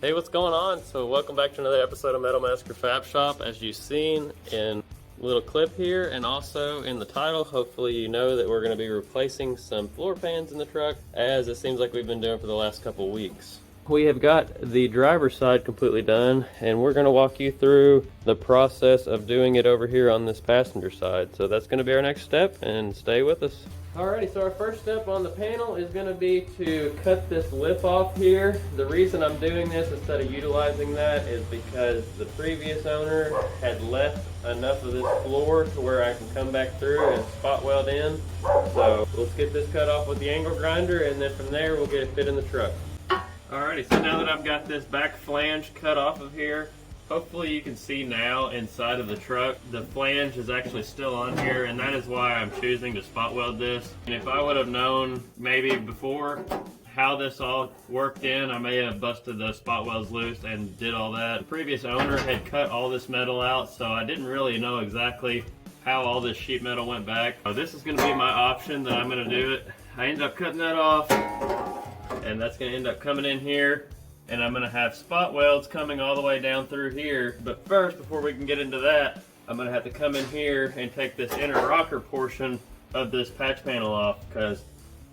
Hey, what's going on? So welcome back to another episode of Metal Masker Fab Shop. As you've seen in a little clip here and also in the title, hopefully you know that we're going to be replacing some floor pans in the truck, as it seems like we've been doing for the last couple weeks. We have got the driver's side completely done, and we're going to walk you through the process of doing it over here on this passenger side. So that's going to be our next step, and stay with us. Alrighty, so our first step on the panel is going to be to cut this lip off here. The reason I'm doing this instead of utilizing that is because the previous owner had left enough of this floor to where I can come back through and spot weld in. So let's get this cut off with the angle grinder, and then from there we'll get it fit in the truck. Alrighty, so now that I've got this back flange cut off of here, hopefully you can see now inside of the truck, the flange is actually still on here, and that is why I'm choosing to spot weld this. And if I would have known maybe before how this all worked in, I may have busted those spot welds loose and did all that. The previous owner had cut all this metal out, so I didn't really know exactly how all this sheet metal went back. So this is going to be my option that I'm going to do it. I ended up cutting that off, and that's going to end up coming in here, and I'm going to have spot welds coming all the way down through here. But first, before we can get into that, I'm going to have to come in here and take this inner rocker portion of this patch panel off, because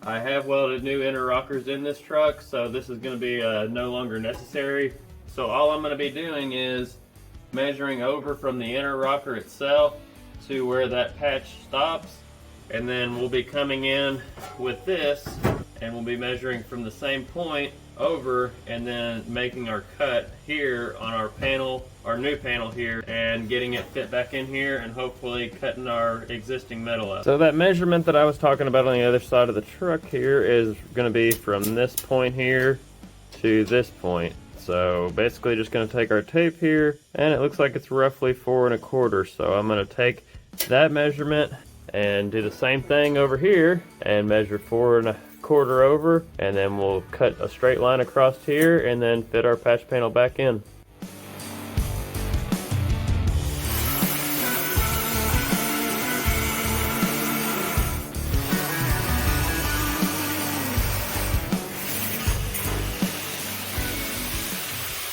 I have welded new inner rockers in this truck, so this is going to be no longer necessary. So all I'm going to be doing is measuring over from the inner rocker itself to where that patch stops, and then we'll be coming in with this, and we'll be measuring from the same point over, and then making our cut here on our panel, our new panel here, and getting it fit back in here, and hopefully cutting our existing metal up. So that measurement that I was talking about on the other side of the truck here is going to be from this point here to this point. So basically just going to take our tape here, and it looks like it's roughly 4 1/4. So I'm going to take that measurement and do the same thing over here and measure 4 1/4 over, and then we'll cut a straight line across here and then fit our patch panel back in.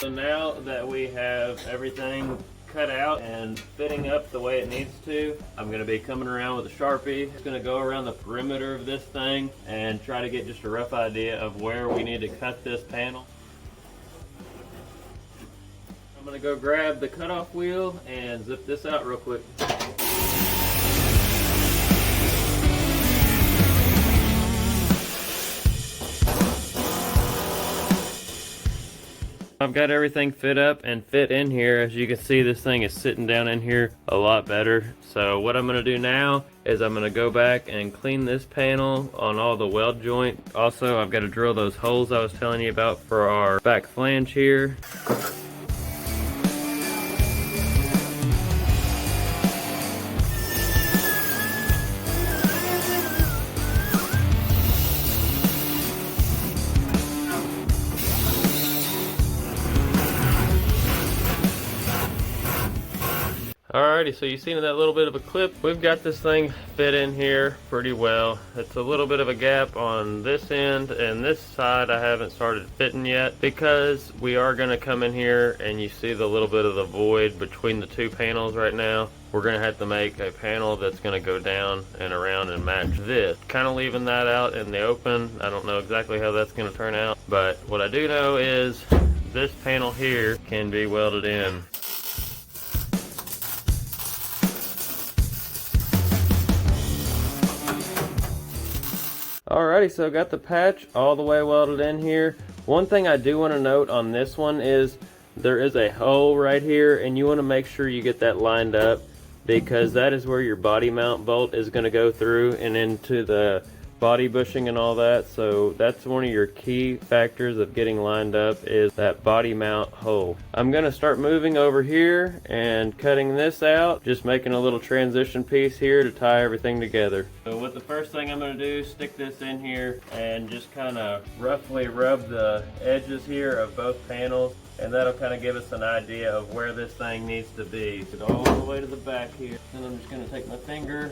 So now that we have everything cut out and fitting up the way it needs to, I'm going to be coming around with a Sharpie. It's going to go around the perimeter of this thing and try to get just a rough idea of where we need to cut this panel. I'm going to go grab the cutoff wheel and zip this out real quick. I've got everything fit up and fit in here. As you can see, this thing is sitting down in here a lot better. So what I'm going to do now is I'm going to go back and clean this panel on all the weld joint. Also, I've got to drill those holes I was telling you about for our back flange here. Alrighty, so you've seen in that little bit of a clip, we've got this thing fit in here pretty well. It's a little bit of a gap on this end, and this side I haven't started fitting yet, because we are going to come in here and you see the little bit of the void between the two panels right now. We're going to have to make a panel that's going to go down and around and match this. Kind of leaving that out in the open. I don't know exactly how that's going to turn out, but what I do know is this panel here can be welded in. Alrighty, so got the patch all the way welded in here. One thing I do want to note on this one is there is a hole right here, and you want to make sure you get that lined up, because that is where your body mount bolt is going to go through and into the body bushing and all that. So that's one of your key factors of getting lined up, is that body mount hole. I'm going to start moving over here and cutting this out, just making a little transition piece here to tie everything together. So what the first thing I'm going to do is stick this in here and just kind of roughly rub the edges here of both panels, and that'll kind of give us an idea of where this thing needs to be. So all the way to the back here. Then I'm just going to take my finger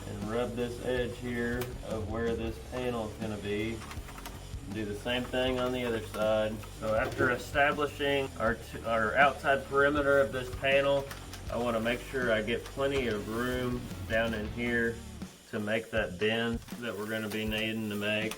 and rub this edge here of where this panel is going to be. Do the same thing on the other side. So after establishing our outside perimeter of this panel, I want to make sure I get plenty of room down in here to make that bend that we're going to be needing to make.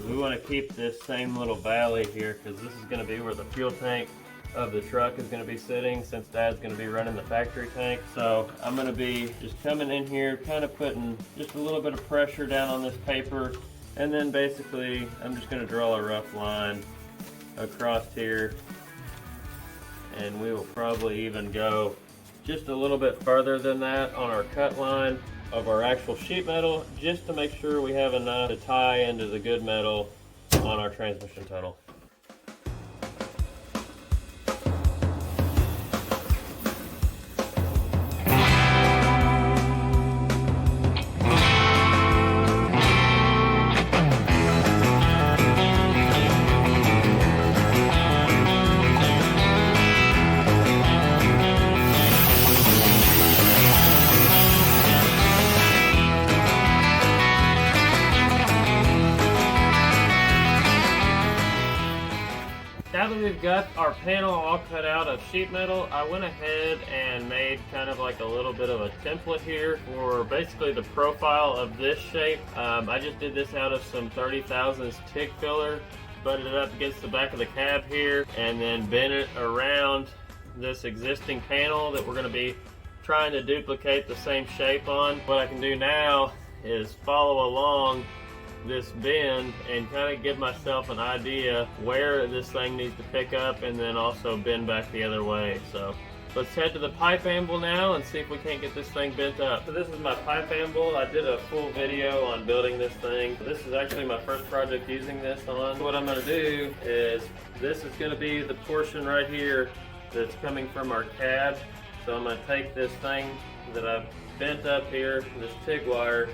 We want to keep this same little valley here because this is going to be where the fuel tank of the truck is going to be sitting, since Dad's going to be running the factory tank. So I'm going to be just coming in here, kind of putting just a little bit of pressure down on this paper, and then basically I'm just going to draw a rough line across here, and we will probably even go just a little bit further than that on our cut line of our actual sheet metal, just to make sure we have enough to tie into the good metal on our transmission tunnel. Now that we've got our panel all cut out of sheet metal, I went ahead and made kind of like a little bit of a template here for basically the profile of this shape. I just did this out of some 30 thousandths TIG filler, butted it up against the back of the cab here, and then bent it around this existing panel that we're going to be trying to duplicate the same shape on. What I can do now is follow along this bend and kind of give myself an idea where this thing needs to pick up, and then also bend back the other way. So let's head to the pipe anvil now and see if we can't get this thing bent up. So this is my pipe anvil. I did a full video on building this thing. This is actually my first project using this on. What I'm going to do is, this is going to be the portion right here that's coming from our cab. So I'm going to take this thing that I've bent up here, this TIG wire,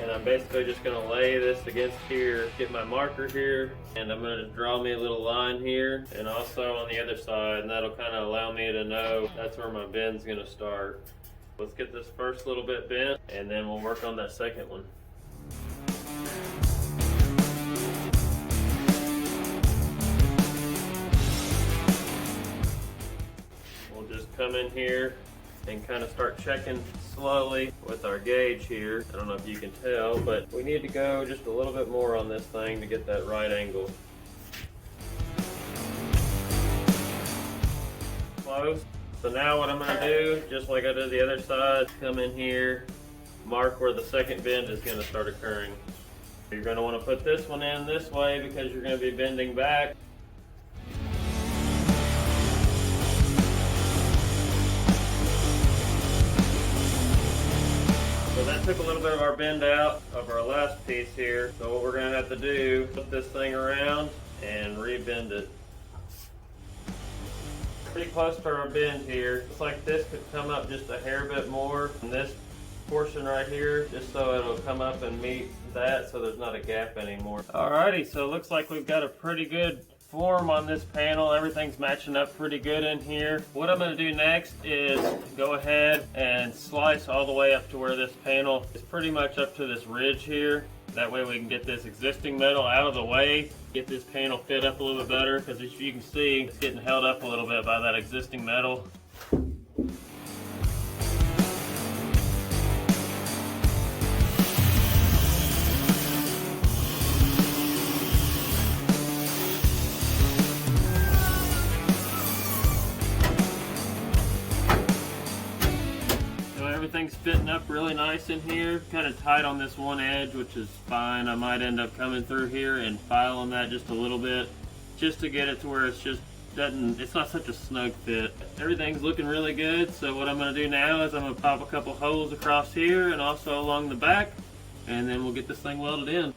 and I'm basically just going to lay this against here, get my marker here, and I'm going to draw me a little line here and also on the other side, and that'll kind of allow me to know that's where my bend's going to start. Let's get this first little bit bent, and then we'll work on that second one. We'll just come in here and kind of start checking slowly with our gauge here. I don't know if you can tell, but we need to go just a little bit more on this thing to get that right angle. Close. So now what I'm going to do, just like I did the other side, come in here, mark where the second bend is going to start occurring. You're going to want to put this one in this way because you're going to be bending back. So that took a little bit of our bend out of our last piece here. So what we're going to have to do, flip this thing around and re-bend it. Pretty close to our bend here. Looks like this could come up just a hair bit more in this portion right here, just so it'll come up and meet that, so there's not a gap anymore. Alrighty, so it looks like we've got a pretty good form on this panel. Everything's matching up pretty good in here. What I'm going to do next is go ahead and slice all the way up to where this panel is pretty much up to this ridge here. That way we can get this existing metal out of the way, get this panel fit up a little bit better, because as you can see, it's getting held up a little bit by that existing metal. Everything's fitting up really nice in here. Kind of tight on this one edge, which is fine. I might end up coming through here and filing that just a little bit, just to get it to where it's not such a snug fit. Everything's looking really good. So what I'm going to do now is I'm going to pop a couple holes across here and also along the back, and then we'll get this thing welded in.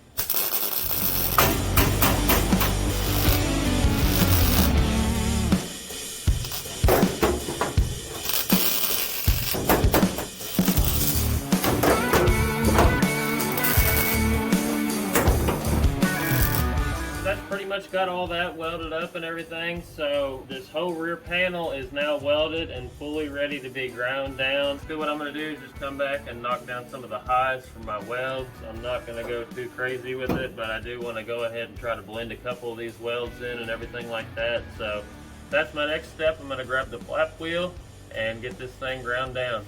much got all that welded up and everything, so this whole rear panel is now welded and fully ready to be ground down. So what I'm going to do is just come back and knock down some of the highs from my welds. I'm not going to go too crazy with it, but I do want to go ahead and try to blend a couple of these welds in and everything like that. So that's my next step. I'm going to grab the flap wheel and get this thing ground down.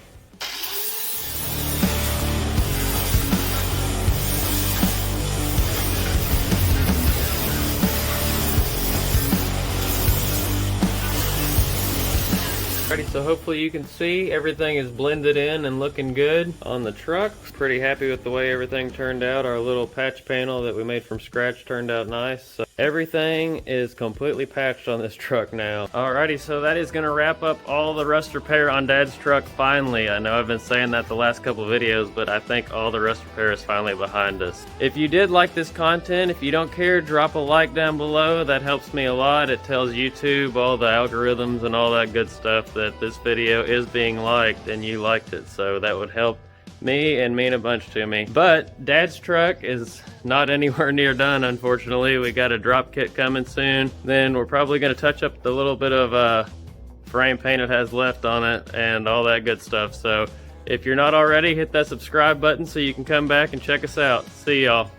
Alrighty, so hopefully you can see everything is blended in and looking good on the truck. Pretty happy with the way everything turned out. Our little patch panel that we made from scratch turned out nice. So everything is completely patched on this truck now. Alrighty, so that is gonna wrap up all the rust repair on Dad's truck finally. I know I've been saying that the last couple of videos, but I think all the rust repair is finally behind us. If you did like this content, if you don't care, drop a like down below. That helps me a lot. It tells YouTube, all the algorithms and all that good stuff, that this video is being liked and you liked it. So that would help me and mean a bunch to me. But Dad's truck is not anywhere near done, unfortunately. We got a drop kit coming soon. Then we're probably going to touch up the little bit of frame paint it has left on it and all that good stuff. So if you're not already, hit that subscribe button so you can come back and check us out. See y'all.